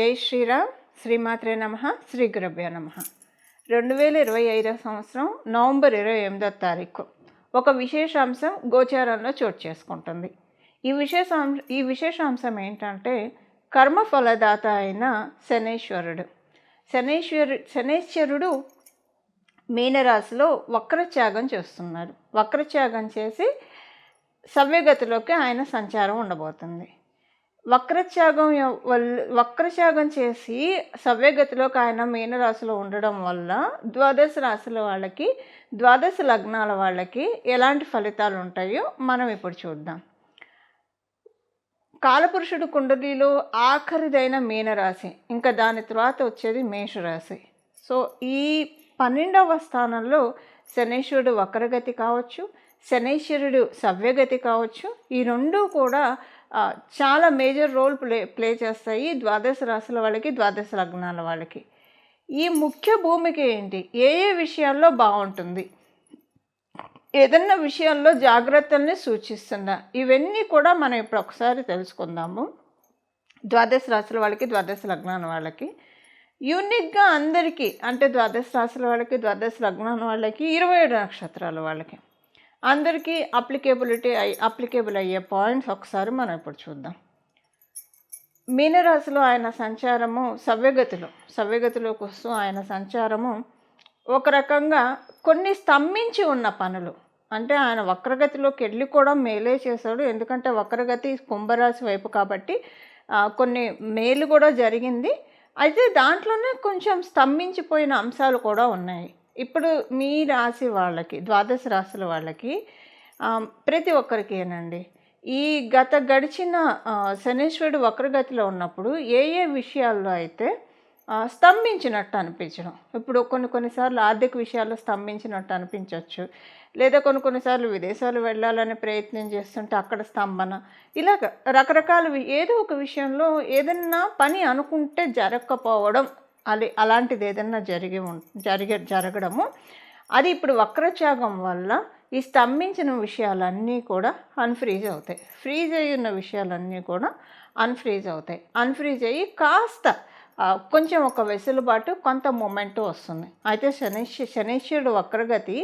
జై శ్రీరామ్. శ్రీమాత్రే నమః. శ్రీ గురుభ్యో నమః. 2025 సంవత్సరం నవంబర్ 28వ తారీఖు ఒక విశేషాంశం గోచారంలో చోటు చేసుకుంటుంది. ఈ విశేషాంశం ఏంటంటే కర్మఫలదాత అయిన శనేశ్వరుడు మీనరాశిలో వక్రత్యాగం చేస్తున్నారు. వక్రత్యాగం చేసి సవ్యగతిలోకి ఆయన సంచారం ఉండబోతుంది. వక్రత్యాగం చేసి సవ్యగతిలోకి ఆయన మీనరాశిలో ఉండడం వల్ల ద్వాదశ రాశుల వాళ్ళకి, ద్వాదశ లగ్నాల వాళ్ళకి ఎలాంటి ఫలితాలు ఉంటాయో మనం ఇప్పుడు చూద్దాం. కాలపురుషుడు కుండలిలో ఆఖరిదైన మీనరాశి, ఇంకా దాని తర్వాత వచ్చేది మేషరాశి. సో ఈ 12వ స్థానంలో శనేశ్వరుడు వక్రగతి కావచ్చు, శనేశ్వరుడు సవ్యగతి కావచ్చు. ఈ రెండూ కూడా చాలా మేజర్ రోల్ ప్లే చేస్తాయి ద్వాదశ రాశుల వాళ్ళకి, ద్వాదశ లగ్నాల వాళ్ళకి. ఈ ముఖ్య భూమిక ఏంటి, ఏ విషయాల్లో బాగుంటుంది, ఏదన్నా విషయాల్లో జాగ్రత్తల్ని సూచిస్తుందా, ఇవన్నీ కూడా మనం ఇప్పుడు ఒకసారి తెలుసుకుందాము. ద్వాదశ రాశుల వాళ్ళకి, ద్వాదశ లగ్నాల వాళ్ళకి యూనిక్గా అందరికీ, అంటే ద్వాదశ రాశుల వాళ్ళకి, ద్వాదశ లగ్నాల వాళ్ళకి, 27 నక్షత్రాల వాళ్ళకి అందరికీ అప్లికేబుల్ అయ్యే పాయింట్స్ ఒకసారి మనం ఇప్పుడు చూద్దాం. మీనరాశిలో ఆయన సంచారము సవ్యగతిలోకి వస్తూ ఆయన సంచారము ఒక రకంగా కొన్ని స్తంభించి ఉన్న పనులు, అంటే ఆయన వక్రగతిలోకి వెళ్ళి కూడా మేలే చేశాడు. ఎందుకంటే వక్రగతి కుంభరాశి వైపు కాబట్టి కొన్ని మేలు కూడా జరిగింది. అయితే దాంట్లోనే కొంచెం స్తంభించిపోయిన అంశాలు కూడా ఉన్నాయి. ఇప్పుడు మీ రాశి వాళ్ళకి, ద్వాదశ రాశుల వాళ్ళకి, ప్రతి ఒక్కరికేనండి ఈ గడిచిన శనీశ్వరుడు వక్రగతిలో ఉన్నప్పుడు ఏ విషయాల్లో అయితే స్తంభించినట్టు అనిపించడం. ఇప్పుడు కొన్నిసార్లు ఆర్థిక విషయాల్లో స్తంభించినట్టు అనిపించవచ్చు, లేదా కొన్నిసార్లు విదేశాలు వెళ్ళాలని ప్రయత్నం చేస్తుంటే అక్కడ స్తంభన, ఇలాగ రకరకాల ఏదో ఒక విషయంలో ఏదన్నా పని అనుకుంటే జరగకపోవడం, అలాంటిది ఏదన్నా జరగడము, అది ఇప్పుడు వక్రత్యాగం వల్ల ఈ స్తంభించిన విషయాలన్నీ కూడా అన్ఫ్రీజ్ అవుతాయి. ఫ్రీజ్ అయ్యి ఉన్న విషయాలన్నీ కూడా అన్ఫ్రీజ్ అవుతాయి. అన్ఫ్రీజ్ అయ్యి కాస్త కొంచెం ఒక వెసులుబాటు, కొంత మూమెంట్ వస్తుంది. అయితే శనీశ్వరుడు వక్రగతి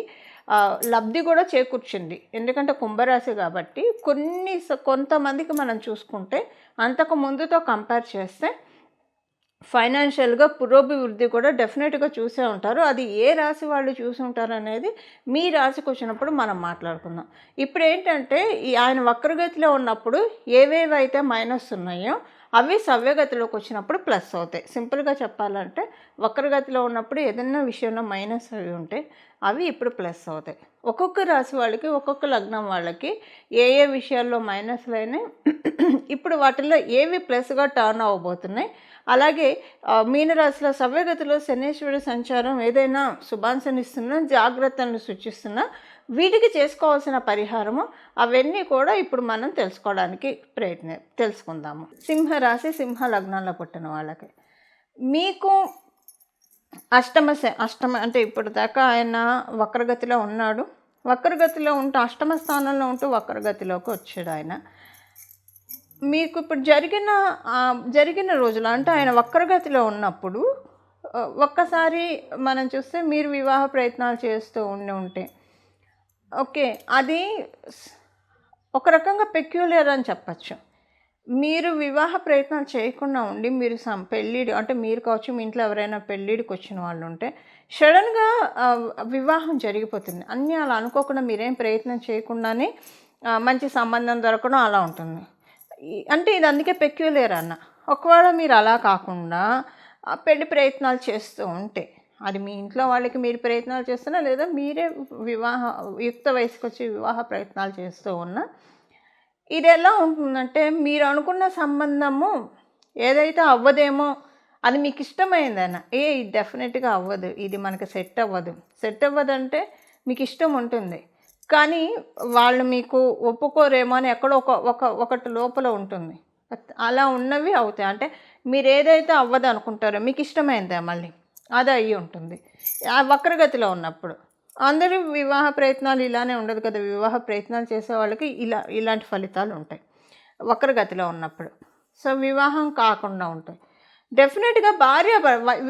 లబ్ధి కూడా చేకూర్చింది. ఎందుకంటే కుంభరాశి కాబట్టి కొంతమందికి మనం చూసుకుంటే అంతకు ముందుతో కంపేర్ చేస్తే ఫైనాన్షియల్గా పురోభివృద్ధి కూడా డెఫినెట్గా చూసే ఉంటారు. అది ఏ రాశి వాళ్ళు చూసి ఉంటారు అనేది మీ రాశికి వచ్చినప్పుడు మనం మాట్లాడుకుందాం. ఇప్పుడు ఏంటంటే ఆయన వక్రగతిలో ఉన్నప్పుడు ఏవేవైతే మైనస్ ఉన్నాయో అవి సవ్యగతిలోకి వచ్చినప్పుడు ప్లస్ అవుతాయి. సింపుల్గా చెప్పాలంటే వక్రగతిలో ఉన్నప్పుడు ఏదైనా విషయంలో మైనస్ అవి ఉంటే అవి ఇప్పుడు ప్లస్ అవుతాయి. ఒక్కొక్క రాశి వాళ్ళకి, ఒక్కొక్క లగ్నం వాళ్ళకి ఏ విషయాల్లో మైనస్లు అయినాయి, ఇప్పుడు వాటిల్లో ఏవి ప్లస్గా టర్న్ అవ్వబోతున్నాయి. అలాగే మీనరాశిలో సవ్యగతిలో శనీశ్వరుడు సంచారం ఏదైనా శుభాంశనిస్తున్నా, జాగ్రత్తలను సూచిస్తున్నా, వీటికి చేసుకోవాల్సిన పరిహారము అవన్నీ కూడా ఇప్పుడు మనం తెలుసుకోవడానికి తెలుసుకుందాము. సింహరాశి, సింహ లగ్నంలో పుట్టిన వాళ్ళకి మీకు అష్టమ అంటే ఇప్పుడు దాకా ఆయన వక్రగతిలో ఉన్నాడు. వక్రగతిలో ఉంటూ అష్టమ స్థానంలో ఉంటూ వక్రగతిలోకి వచ్చాడు ఆయన. మీకు ఇప్పుడు జరిగిన రోజులు, అంటే ఆయన వక్రగతిలో ఉన్నప్పుడు ఒక్కసారి మనం చూస్తే మీరు వివాహ ప్రయత్నాలు చేస్తూ ఉంటే ఓకే, అది ఒక రకంగా పెక్యులర్ అని చెప్పచ్చు. మీరు వివాహ ప్రయత్నాలు చేయకుండా ఉండి మీరు పెళ్ళిడు, అంటే మీరు కావచ్చు, మీ ఇంట్లో ఎవరైనా పెళ్ళిడికి వచ్చిన వాళ్ళు ఉంటే సడన్గా వివాహం జరిగిపోతుంది. అన్నీ అలా అనుకోకుండా మీరేం ప్రయత్నం చేయకుండానే మంచి సంబంధం దొరకడం అలా ఉంటుంది. అంటే ఇది అందుకే పెక్యులర్ అన్న. ఒకవేళ మీరు అలా కాకుండా పెళ్లి ప్రయత్నాలు చేస్తూ ఉంటే, అది మీ ఇంట్లో వాళ్ళకి మీరు ప్రయత్నాలు చేస్తున్నా, లేదా మీరే యుక్త వయసుకు వచ్చి వివాహ ప్రయత్నాలు చేస్తూ ఉన్నా, ఇది ఎలా ఉంటుందంటే మీరు అనుకున్న సంబంధము ఏదైతే అవ్వదేమో, అది మీకు ఇష్టమైందన్న ఇది డెఫినెట్గా అవ్వదు, ఇది మనకి సెట్ అవ్వదంటే మీకు ఇష్టం ఉంటుంది, కానీ వాళ్ళు మీకు ఒప్పుకోరేమో అని ఎక్కడో ఒకటి లోపల ఉంటుంది. అలా ఉన్నవి అవుతాయి. అంటే మీరు ఏదైతే అవ్వదు అనుకుంటారో మీకు ఇష్టమైందే మళ్ళీ అది అయ్యి ఉంటుంది ఆ వక్రగతిలో ఉన్నప్పుడు. అందరూ వివాహ ప్రయత్నాలు ఇలానే ఉండదు కదా. వివాహ ప్రయత్నాలు చేసే వాళ్ళకి ఇలాంటి ఫలితాలు ఉంటాయి వక్రగతిలో ఉన్నప్పుడు. సో వివాహం కాకుండా ఉంటాయి. డెఫినెట్గా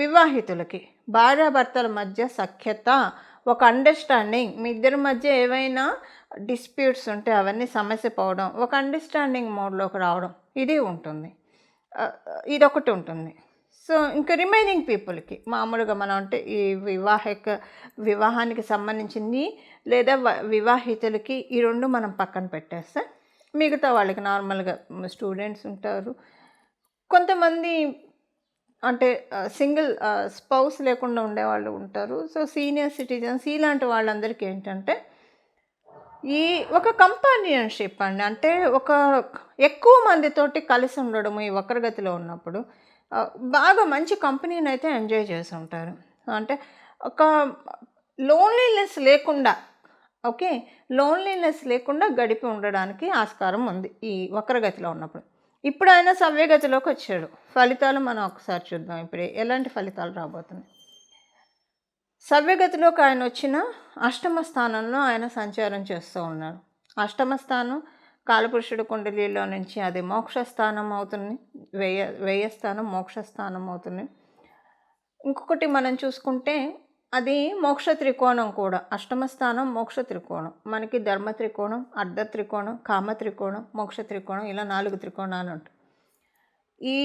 వివాహితులకి భార్యాభర్తల మధ్య సఖ్యత, ఒక అండర్స్టాండింగ్, మీ ఇద్దరి మధ్య ఏవైనా డిస్ప్యూట్స్ ఉంటే అవన్నీ సమస్య పోవడం, ఒక అండర్స్టాండింగ్ మోడ్లోకి రావడం, ఇది ఉంటుంది. ఇదొకటి ఉంటుంది. సో ఇంకా రిమైనింగ్ పీపుల్కి మామూలుగా మనం అంటే ఈ వివాహానికి సంబంధించింది లేదా వివాహితులకి ఈ రెండు మనం పక్కన పెట్టేస్తే మిగతా వాళ్ళకి నార్మల్గా స్టూడెంట్స్ ఉంటారు, కొంతమంది అంటే సింగిల్ స్పౌస్ లేకుండా ఉండేవాళ్ళు ఉంటారు. సో సీనియర్ సిటిజన్స్ ఇలాంటి వాళ్ళందరికీ ఏంటంటే ఈ ఒక కంపానియన్షిప్ అండి, అంటే ఒక ఎక్కువ మందితోటి కలిసి ఉండడము ఈ వక్రగతిలో ఉన్నప్పుడు బాగా మంచి కంపెనీని అయితే ఎంజాయ్ చేసి ఉంటారు. అంటే ఒక లోన్లీనెస్ లేకుండా, ఓకే, లోన్లీనెస్ లేకుండా గడిపి ఉండడానికి ఆస్కారం ఉంది ఈ వక్రగతిలో ఉన్నప్పుడు. ఇప్పుడు ఆయన సవ్యగతిలోకి వచ్చాడు. ఫలితాలు మనం ఒకసారి చూద్దాం. ఇప్పుడు ఎలాంటి ఫలితాలు రాబోతున్నాయి. సవ్యగతిలోకి ఆయన వచ్చిన అష్టమ స్థానంలో ఆయన సంచారం చేస్తూ ఉన్నాడు. అష్టమ స్థానం కాలపురుషుడు కుండలిలో నుంచి అది మోక్షస్థానం అవుతుంది, వ్యయస్థానం మోక్షస్థానం అవుతుంది. ఇంకొకటి మనం చూసుకుంటే అది మోక్ష త్రికోణం కూడా. అష్టమ స్థానం మోక్ష త్రికోణం, మనకి ధర్మ త్రికోణం, అర్ధ త్రికోణం, కామ త్రికోణం, మోక్ష త్రికోణం, ఇలా 4 త్రికోణాలు ఉంటాయి. ఈ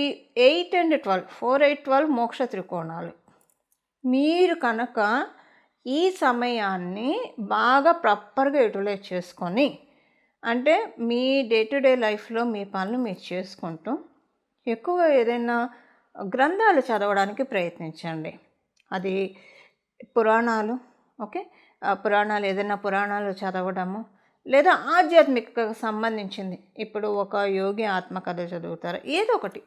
8 and 12 4, 8, 12 మోక్ష త్రికోణాలు. మీరు కనుక ఈ సమయాన్ని బాగా ప్రాపర్గా యూటిలైజ్ చేసుకొని, అంటే మీ డే టు డే లైఫ్లో మీ పనులు మీరు చేసుకుంటూ ఎక్కువ ఏదైనా గ్రంథాలు చదవడానికి ప్రయత్నించండి. అది పురాణాలు, ఓకే, పురాణాలు ఏదైనా పురాణాలు చదవడము, లేదా ఆధ్యాత్మికకు సంబంధించింది. ఇప్పుడు ఒక యోగి ఆత్మకథ చదువుతారు, ఏదో ఒకటి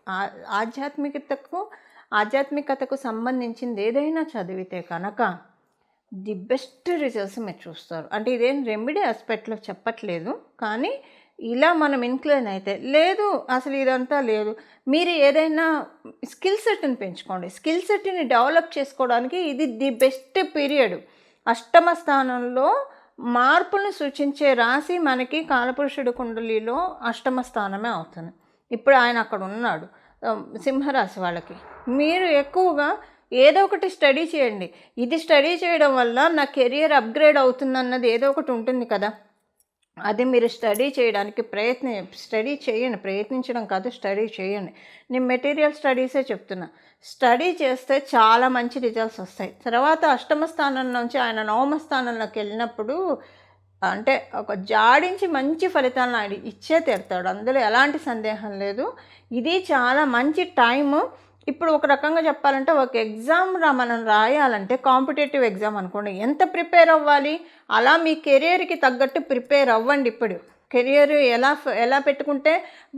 ఆధ్యాత్మికతకు సంబంధించింది ఏదైనా చదివితే కనుక ది బెస్ట్ రిజల్ట్స్ మీరు చూస్తారు. అంటే ఇదేం రెమెడీ ఆస్పెక్ట్లో చెప్పట్లేదు, కానీ ఇలా మనం ఇన్క్లైన్ అయితే, లేదు అసలు ఇదంతా లేదు, మీరు ఏదైనా స్కిల్ సెట్ని పెంచుకోండి. స్కిల్ సెట్ని డెవలప్ చేసుకోవడానికి ఇది ది బెస్ట్ పీరియడ్. అష్టమ స్థానంలో మార్పులను సూచించే రాశి మనకి కాలపురుషుడు కుండలిలో అష్టమ స్థానమే అవుతుంది. ఇప్పుడు ఆయన అక్కడ ఉన్నాడు. సింహరాశి వాళ్ళకి మీరు ఎక్కువగా ఏదో ఒకటి స్టడీ చేయండి. ఇది స్టడీ చేయడం వల్ల నా కెరియర్ అప్గ్రేడ్ అవుతుందన్నది ఏదో ఒకటి ఉంటుంది కదా, అది మీరు స్టడీ చేయడానికి స్టడీ చేయండి. ప్రయత్నించడం కాదు, స్టడీ చేయండి. నేను మెటీరియల్ స్టడీసే చెప్తున్నా. స్టడీ చేస్తే చాలా మంచి రిజల్ట్స్ వస్తాయి. తర్వాత అష్టమ స్థానం నుంచి ఆయన నవమ స్థానంలోకి వెళ్ళినప్పుడు అంటే ఒక జాడించి మంచి ఫలితాలను ఆయన ఇచ్చే తీరుతాడు, అందులో ఎలాంటి సందేహం లేదు. ఇది చాలా మంచి టైము. ఇప్పుడు ఒక రకంగా చెప్పాలంటే ఒక ఎగ్జామ్ మనం రాయాలంటే, కాంపిటేటివ్ ఎగ్జామ్ అనుకోండి, ఎంత ప్రిపేర్ అవ్వాలి, అలా మీ కెరియర్కి తగ్గట్టు ప్రిపేర్ అవ్వండి. ఇప్పుడు కెరియర్ ఎలా పెట్టుకుంటే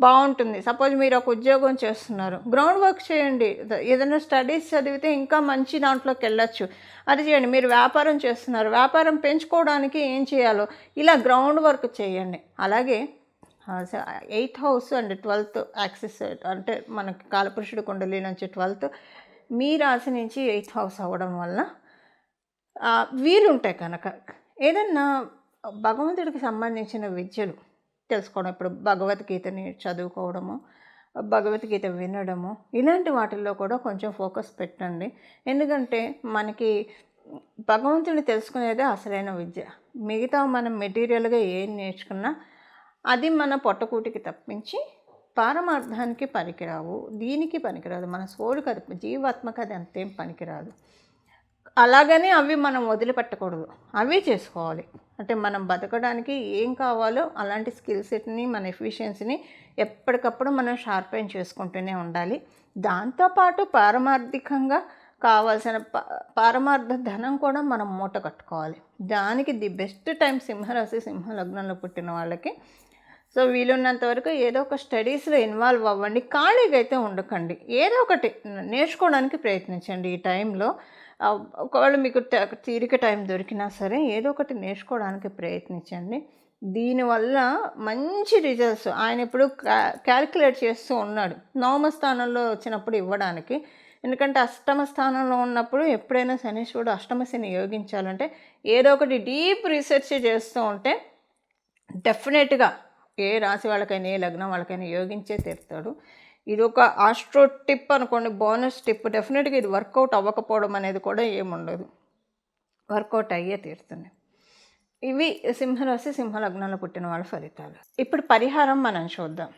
బాగుంటుంది. సపోజ్ మీరు ఒక ఉద్యోగం చేస్తున్నారు, గ్రౌండ్ వర్క్ చేయండి. ఏదైనా స్టడీస్ చదివితే ఇంకా మంచి దాంట్లోకి వెళ్ళచ్చు, అది చేయండి. మీరు వ్యాపారం చేస్తున్నారు, వ్యాపారం పెంచుకోవడానికి ఏం చేయాలో ఇలా గ్రౌండ్ వర్క్ చేయండి. అలాగే 8th house and 12th axis, అంటే మనకి కాలపురుషుడు కుండలి నుంచి 12th మీ రాశి నుంచి 8th హౌస్ అవ్వడం వల్ల వీలుంటాయి కనుక ఏదన్నా భగవంతుడికి సంబంధించిన విద్యలు తెలుసుకోవడం. ఇప్పుడు భగవద్గీతని చదువుకోవడము, భగవద్గీత వినడము, ఇలాంటి వాటిల్లో కూడా కొంచెం ఫోకస్ పెట్టండి. ఎందుకంటే మనకి భగవంతుడిని తెలుసుకునేదే అసలైన విద్య. మిగతా మనం మెటీరియల్గా ఏం నేర్చుకున్నా అది మన పొట్టకూటికి తప్పించి పారమార్థానికి పనికిరావు, దీనికి పనికిరాదు. మన సోలుకి అది, జీవాత్మకు అది అంతేం పనికిరాదు. అలాగని అవి మనం వదిలిపెట్టకూడదు, అవి చేసుకోవాలి. అంటే మనం బతకడానికి ఏం కావాలో అలాంటి స్కిల్ సెట్ని, మన ఎఫిషియన్సీని ఎప్పటికప్పుడు మనం షార్పెన్ చేసుకుంటూనే ఉండాలి. దాంతోపాటు పారమార్థికంగా కావాల్సిన పారమార్థ ధనం కూడా మనం మూట కట్టుకోవాలి. దానికి ది బెస్ట్ టైం సింహరాశి, సింహ లగ్నంలో పుట్టిన వాళ్ళకి. సో వీలున్నంత వరకు ఏదో ఒక స్టడీస్లో ఇన్వాల్వ్ అవ్వండి. ఖాళీగా అయితే ఉండకండి, ఏదో ఒకటి నేర్చుకోవడానికి ప్రయత్నించండి. ఈ టైంలో ఒకవేళ మీకు తీరిక టైం దొరికినా సరే ఏదో ఒకటి నేర్చుకోవడానికి ప్రయత్నించండి. దీనివల్ల మంచి రిజల్ట్స్ ఆయన ఇప్పుడు క్యాల్కులేట్ చేస్తూ ఉన్నాడు నవమ స్థానంలో వచ్చినప్పుడు ఇవ్వడానికి. ఎందుకంటే అష్టమ స్థానంలో ఉన్నప్పుడు ఎప్పుడైనా శనీశ్వరుడు అష్టమ శని యోగించాలంటే ఏదో ఒకటి డీప్ రీసెర్చ్ చేస్తూ ఉంటే డెఫినెట్గా ఏ రాశి వాళ్ళకైనా ఏ లగ్నం వాళ్ళకైనా యోగించే తీరుతాడు. ఇది ఒక ఆస్ట్రో టిప్ అనుకోండి, బోనస్ టిప్. డెఫినెట్గా ఇది వర్కౌట్ అవ్వకపోవడం అనేది కూడా ఏముండదు, వర్కౌట్ అయ్యే తీరుతుంది. ఇవి సింహరాశి సింహలగ్నంలో పుట్టిన వాళ్ళ ఫలితాలు. ఇప్పుడు పరిహారం మనం చూద్దాం.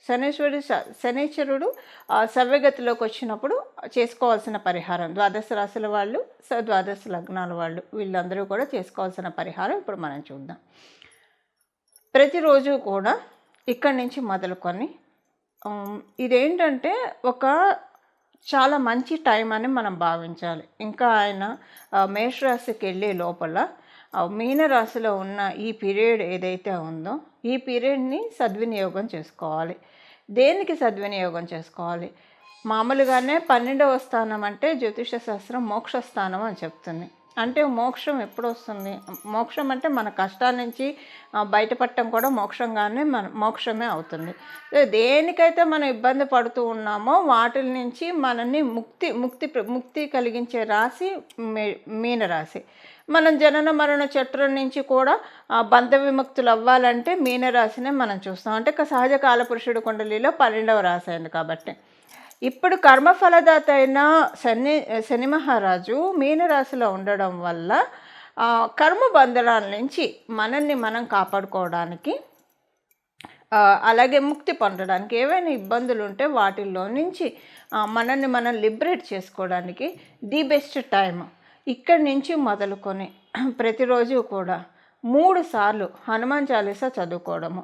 శనీశ్వరుడు సవ్యగతిలోకి వచ్చినప్పుడు చేసుకోవాల్సిన పరిహారం, ద్వాదశ రాశుల వాళ్ళు, ద్వాదశ లగ్నాల వాళ్ళు, వీళ్ళందరూ కూడా చేసుకోవాల్సిన పరిహారం ఇప్పుడు మనం చూద్దాం. ప్రతిరోజు కూడా ఇక్కడి నుంచి మొదలుకొని ఇదేంటంటే ఒక చాలా మంచి టైం అని మనం భావించాలి. ఇంకా ఆయన మేషరాశికి వెళ్ళే లోపల మీనరాశిలో ఉన్న ఈ పీరియడ్ ఏదైతే ఉందో ఈ పీరియడ్ని సద్వినియోగం చేసుకోవాలి. దేనికి సద్వినియోగం చేసుకోవాలి? మామూలుగానే 12వ స్థానం అంటే జ్యోతిష శాస్త్రం మోక్ష స్థానం అని చెప్తుంది. అంటే మోక్షం ఎప్పుడు వస్తుంది? మోక్షం అంటే మన కష్టాల నుంచి బయటపడటం కూడా మోక్షమే అవుతుంది. దేనికైతే మనం ఇబ్బంది పడుతూ ఉన్నామో వాటి నుంచి మనల్ని ముక్తి కలిగించే రాశి మీనరాశి. మనం జనన మరణ చట్రం నుంచి కూడా బంధ విముక్తులు అవ్వాలంటే మీనరాశినే మనం చూస్తాం. అంటే సహజ కాలపురుషుడు కుండలిలో 12వ రాశి అయింది కాబట్టి. ఇప్పుడు కర్మఫలదాత అయిన శని మహారాజు మీనరాశిలో ఉండడం వల్ల కర్మ బంధనాల నుంచి మనల్ని మనం కాపాడుకోవడానికి, అలాగే ముక్తి పొందడానికి, ఏవైనా ఇబ్బందులు ఉంటే వాటిల్లో నుంచి మనల్ని మనం లిబరేట్ చేసుకోవడానికి ది బెస్ట్ టైం. ఇక్కడి నుంచి మొదలుకొని ప్రతిరోజు కూడా 3 సార్లు హనుమాన్ చాలీసా చదువుకోవడము.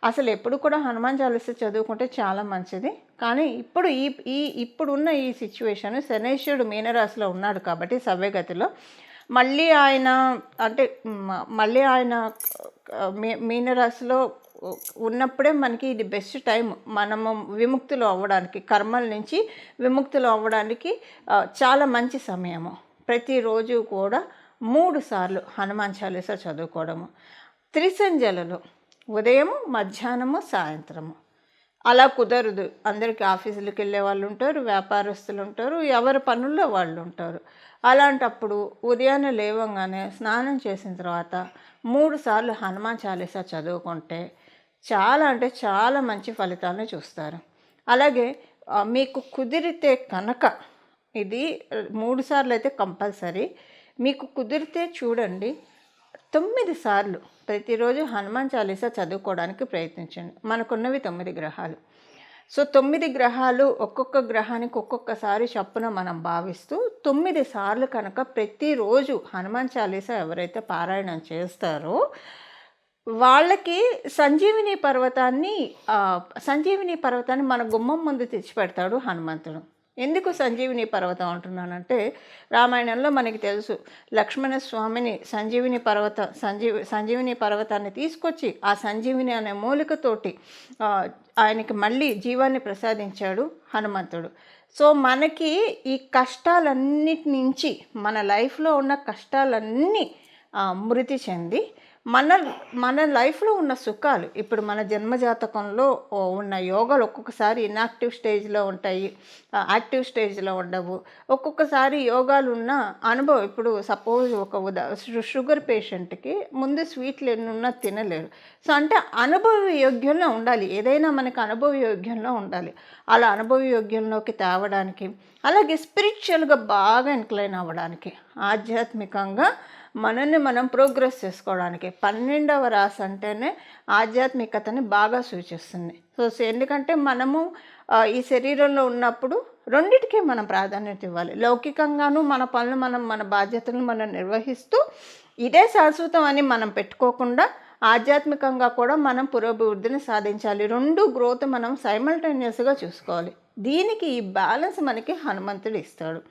అసలు ఎప్పుడు కూడా హనుమాన్ చాలీసా చదువుకుంటే చాలా మంచిది. కానీ ఇప్పుడున్న ఈ సిచ్యువేషన్, శనీశ్వరుడు మీనరాశిలో ఉన్నాడు కాబట్టి సవ్యగతిలో మళ్ళీ ఆయన మీనరాశిలో ఉన్నప్పుడే మనకి ఇది బెస్ట్ టైం. మనము విముక్తులు అవ్వడానికి, కర్మల నుంచి విముక్తులు అవ్వడానికి చాలా మంచి సమయము. ప్రతిరోజు కూడా 3 సార్లు హనుమాన్ చాలీసా చదువుకోవడము. త్రిసంధ్యలలో ఉదయము, మధ్యాహ్నము, సాయంత్రము. అలా కుదరదు, అందరికీ ఆఫీసులకు వెళ్ళే వాళ్ళు ఉంటారు, వ్యాపారస్తులు ఉంటారు, ఎవరి పనుల్లో వాళ్ళు ఉంటారు. అలాంటప్పుడు ఉదయాన్నే లేవగానే స్నానం చేసిన తర్వాత 3 సార్లు హనుమాన్ చాలీసా చదువుకుంటే చాలా అంటే చాలా మంచి ఫలితాలను చూస్తారు. అలాగే మీకు కుదిరితే కనుక ఇది 3 సార్లు అయితే కంపల్సరీ. మీకు కుదిరితే చూడండి 9 సార్లు ప్రతిరోజు హనుమాన్ చాలీసా చదువుకోవడానికి ప్రయత్నించండి. మనకున్నవి 9 గ్రహాలు. సో 9 గ్రహాలు ఒక్కొక్క గ్రహానికి ఒక్కొక్కసారి చప్పున మనం భావిస్తూ 9 సార్లు కనుక ప్రతిరోజు హనుమాన్ చాలీసా ఎవరైతే పారాయణం చేస్తారో వాళ్ళకి సంజీవిని పర్వతాన్ని మన గుమ్మం ముందు తెచ్చిపెడతాడు హనుమంతుడు. ఎందుకు సంజీవిని పర్వతం అంటున్నానంటే, రామాయణంలో మనకి తెలుసు, లక్ష్మణస్వామిని సంజీవిని పర్వతాన్ని తీసుకొచ్చి ఆ సంజీవిని అనే మూలికతోటి ఆయనకి మళ్ళీ జీవాన్ని ప్రసాదించాడు హనుమంతుడు. సో మనకి ఈ కష్టాలన్నిటి నుంచి, మన లైఫ్లో ఉన్న కష్టాలన్నీ మృతి చెంది మన లైఫ్లో ఉన్న సుఖాలు, ఇప్పుడు మన జన్మజాతకంలో ఉన్న యోగాలు ఒక్కొక్కసారి ఇన్యాక్టివ్ స్టేజ్లో ఉంటాయి, యాక్టివ్ స్టేజ్లో ఉండవు. ఒక్కొక్కసారి యోగాలు ఉన్న అనుభవం, ఇప్పుడు సపోజ్ షుగర్ పేషెంట్కి ముందు స్వీట్లు ఎన్నున్నా తినలేరు. సో అంటే అనుభవ యోగ్యంలో ఉండాలి, ఏదైనా మనకు అనుభవ యోగ్యంలో ఉండాలి. అలా అనుభవ యోగ్యంలోకి తేవడానికి, అలాగే స్పిరిచువల్గా బాగా ఇంక్లైన్ అవ్వడానికి, ఆధ్యాత్మికంగా మనల్ని మనం ప్రోగ్రెస్ చేసుకోవడానికి 12వ రాశి అంటేనే ఆధ్యాత్మికతని బాగా సూచిస్తుంది. సో ఎందుకంటే మనము ఈ శరీరంలో ఉన్నప్పుడు రెండిటికీ మనం ప్రాధాన్యత ఇవ్వాలి. లౌకికంగాను మన పనులు మన బాధ్యతలను మనం నిర్వహిస్తూ ఇదే శాశ్వతం అని మనం పెట్టుకోకుండా ఆధ్యాత్మికంగా కూడా మనం పురోభివృద్ధిని సాధించాలి. 2 గ్రోత్ మనం సైమల్టేనియస్గా చూసుకోవాలి. దీనికి ఈ బ్యాలెన్స్ మనకి హనుమంతుడు ఇస్తాడు.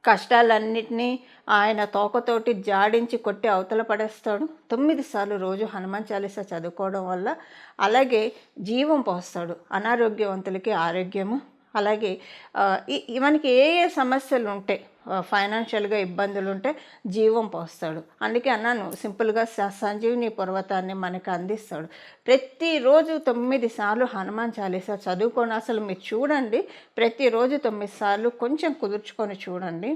కష్టాలన్నిటినీ ఆయన తోకతోటి జాడించి కొట్టి అవతల పడేస్తాడు. 9 సార్లు రోజు హనుమాన్ చాలీసా చదువుకోవడం వల్ల అలాగే జీవం పోస్తాడు. అనారోగ్యవంతులకి ఆరోగ్యము, అలాగే మనకి ఏ సమస్యలు ఉంటే, ఫైనాన్షియల్గా ఇబ్బందులు ఉంటే జీవం పోస్తాడు. అందుకే అన్నాను, సింపుల్గా సంజీవిని పర్వతాన్ని మనకు అందిస్తాడు. ప్రతిరోజు 9 సార్లు హనుమాన్ చాలీసా చదువుకొని అసలు మీరు చూడండి, ప్రతిరోజు 9 సార్లు కొంచెం కుదుర్చుకొని చూడండి,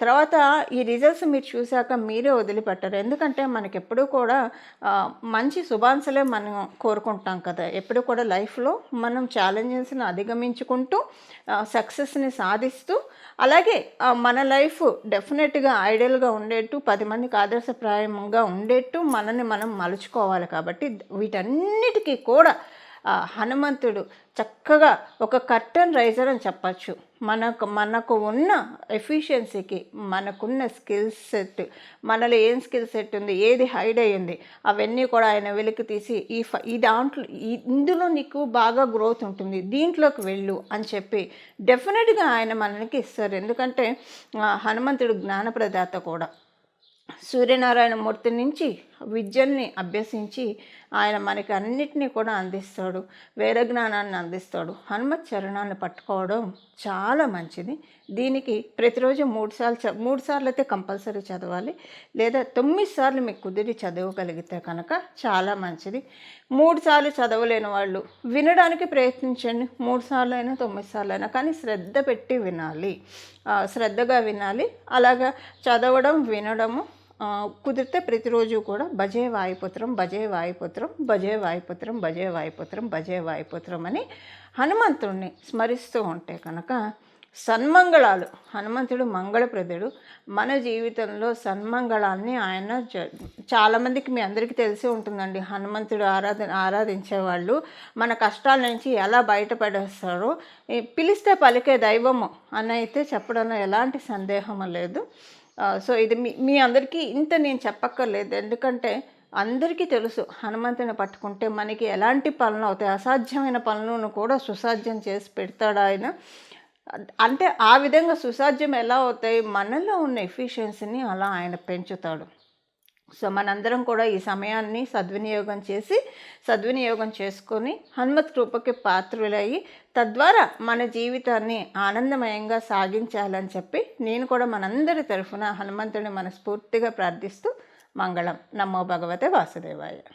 తర్వాత ఈ రిజల్ట్స్ మీరు చూసాక మీరే వదిలిపెట్టరు. ఎందుకంటే మనకెప్పుడూ కూడా మంచి శుభాంశలే మనం కోరుకుంటాం కదా! ఎప్పుడూ కూడా లైఫ్‌లో మనం ఛాలెంజెస్‌ని అధిగమించుకుంటూ సక్సెస్‌ని సాధిస్తూ అలాగే మన లైఫ్ డెఫినెట్‌గా ఐడియల్‌గా ఉండేట్టు 10 మందికి ఆదర్శప్రాయంగా ఉండేట్టు మనల్ని మనం మలుచుకోవాలి కాబట్టి వీటన్నిటికీ కూడా హనుమంతుడు చక్కగా ఒక కర్టెన్ రైజర్ అని చెప్పచ్చు. మనకు ఉన్న ఎఫిషియన్సీకి, మనకున్న స్కిల్ సెట్, మనలో ఏం స్కిల్ సెట్ ఉంది, ఏది హైడ్ అయ్యింది, అవన్నీ కూడా ఆయన వెలికి తీసి ఈ దాంట్లో ఇందులో నీకు బాగా గ్రోత్ ఉంటుంది, దీంట్లోకి వెళ్ళు అని చెప్పి డెఫినెట్గా ఆయన మనకి ఇస్తారు. ఎందుకంటే హనుమంతుడు జ్ఞానప్రదాత కూడా. సూర్యనారాయణ మూర్తి నుంచి విద్యల్ని అభ్యసించి ఆయన మనకి అన్నిటినీ కూడా అందిస్తాడు, వేద జ్ఞానాన్ని అందిస్తాడు. హనుమత్ చరణాన్ని పట్టుకోవడం చాలా మంచిది. దీనికి ప్రతిరోజు 3 సార్లు అయితే కంపల్సరీ చదవాలి, లేదా 9 సార్లు మీకు కుదిరి చదవగలిగితే కనుక చాలా మంచిది. 3 సార్లు చదవలేని వాళ్ళు వినడానికి ప్రయత్నించండి. 3 సార్లు అయినా 9 సార్లు అయినా, కానీ శ్రద్ధ పెట్టి వినాలి, శ్రద్ధగా వినాలి. అలాగా చదవడం వినడము కుదిరితే ప్రతిరోజు కూడా భజే వాయుపుత్రం, భజే వాయుపుత్రం, భజే వాయుపుత్రం, భజే వాయుపుత్రం, భజే వాయుపుత్రం అని హనుమంతుడిని స్మరిస్తూ ఉంటే కనుక సన్మంగళాలు. హనుమంతుడు మంగళప్రదుడు. మన జీవితంలో సన్మంగళాన్ని ఆయన చాలామందికి మీ అందరికీ తెలిసి ఉంటుందండి. హనుమంతుడు ఆరాధించేవాళ్ళు మన కష్టాల నుంచి ఎలా బయటపడేస్తారో, పిలిస్తే పలికే దైవము అని అయితే చెప్పడంలో ఎలాంటి సందేహం లేదు. సో ఇది మీ అందరికీ ఇంత నేను చెప్పక్కర్లేదు. ఎందుకంటే అందరికీ తెలుసు హనుమంతుని పట్టుకుంటే మనకి ఎలాంటి పనులు అవుతాయి, అసాధ్యమైన పనులను కూడా సుసాధ్యం చేసి పెడతాడు ఆయన. అంటే ఆ విధంగా సుసాధ్యం ఎలా అవుతాయి, మనలో ఉన్న ఎఫిషియన్సీని అలా ఆయన పెంచుతాడు. సో మనందరం కూడా ఈ సమయాన్ని సద్వినియోగం చేసుకొని హనుమత్ కృపకి పాత్రులయ్యి తద్వారా మన జీవితాన్ని ఆనందమయంగా సాగించాలని చెప్పి నేను కూడా మనందరి తరఫున హనుమంతుడిని మనస్ఫూర్తిగా ప్రార్థిస్తూ మంగళం. నమో భగవతే వాసుదేవాయ.